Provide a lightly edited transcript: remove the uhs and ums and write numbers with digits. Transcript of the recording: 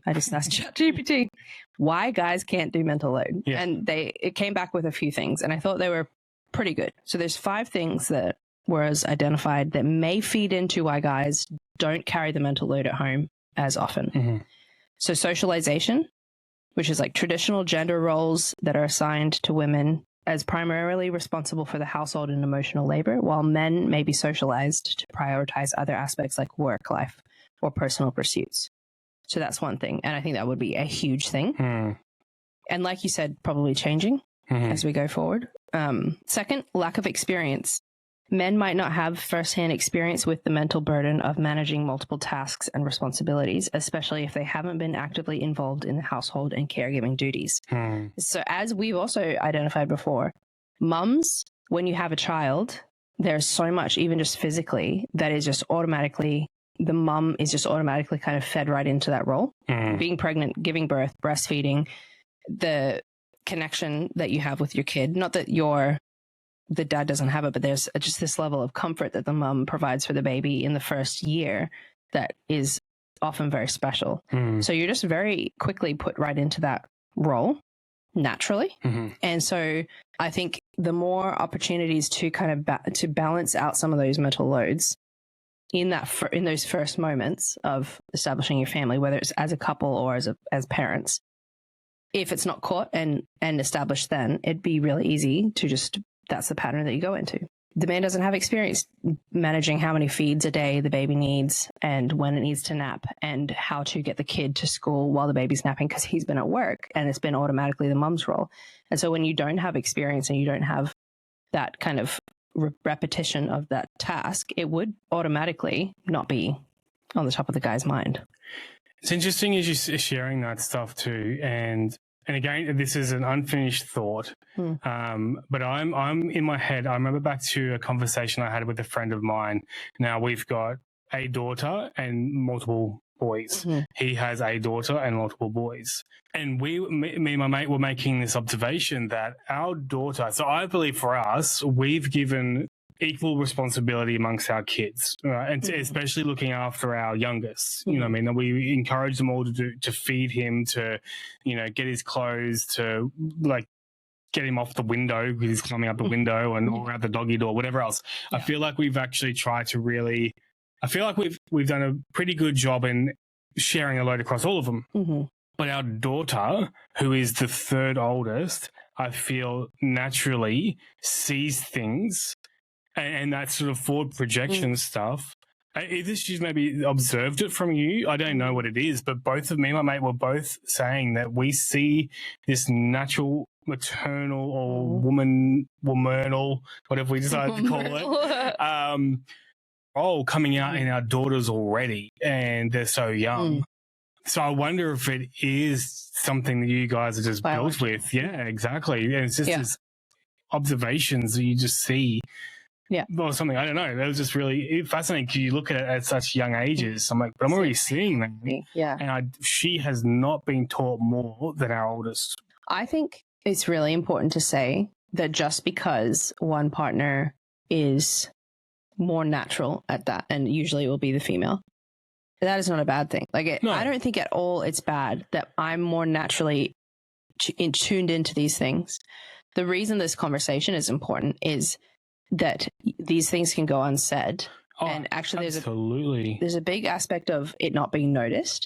I just asked ChatGPT why guys can't do mental load. Yeah. And it came back with a few things, and I thought they were pretty good. So there's 5 things that was identified that may feed into why guys don't carry the mental load at home as often. Mm-hmm. So socialization, which is like traditional gender roles that are assigned to women as primarily responsible for the household and emotional labor, while men may be socialized to prioritize other aspects like work life or personal pursuits. So that's one thing. And I think that would be a huge thing. Mm. And like you said, probably changing as we go forward. Second, lack of experience. Men might not have firsthand experience with the mental burden of managing multiple tasks and responsibilities, especially if they haven't been actively involved in the household and caregiving duties. So as we've also identified before, mums, when you have a child, there's so much, even just physically, that is just automatically, the mum is just automatically kind of fed right into that role. Being pregnant, giving birth, breastfeeding, the connection that you have with your kid, not that the dad doesn't have it, but there's just this level of comfort that the mum provides for the baby in the first year that is often very special. So you're just very quickly put right into that role naturally. And so I think the more opportunities to kind of to balance out some of those mental loads in those first moments of establishing your family, whether it's as a couple or as parents, if it's not caught and established, then it'd be really easy to just, that's the pattern that you go into. The man doesn't have experience managing how many feeds a day the baby needs and when it needs to nap and how to get the kid to school while the baby's napping because he's been at work and it's been automatically the mum's role. And so when you don't have experience and you don't have that kind of repetition of that task, it would automatically not be on the top of the guy's mind. It's interesting as you're sharing that stuff too, and again, this is an unfinished thought, but I'm in my head. I remember back to a conversation I had with a friend of mine. Now we've got a daughter and multiple boys. He has a daughter and multiple boys, and me and my mate were making this observation that our daughter. So I believe for us, we've given equal responsibility amongst our kids, and especially looking after our youngest. You know what I mean? We encourage them all to feed him, to, get his clothes, to like get him off the window because he's climbing up the window or out the doggy door, whatever else. I feel like we've actually tried to really, I feel like we've done a pretty good job in sharing a load across all of them. But our daughter, who is the third oldest, I feel naturally sees things and that sort of forward projection stuff. Either she's maybe observed it from you, I don't know what it is, but both of me and my mate were both saying that we see this natural maternal or womanal, whatever we decide to call it, coming out in our daughters already, and they're so young. So I wonder if it is something that you guys are just built with. Yeah, exactly. And it's just these observations that you just see. Yeah. Or something. I don't know. That was just really fascinating because you look at it at such young ages. I'm like, but I'm already seeing that. Yeah. And she has not been taught more than our oldest. I think it's really important to say that just because one partner is more natural at that, and usually it will be the female, that is not a bad thing. Like, I don't think at all it's bad that I'm more naturally tuned into these things. The reason this conversation is important is that these things can go unsaid. And actually there's a big aspect of it not being noticed.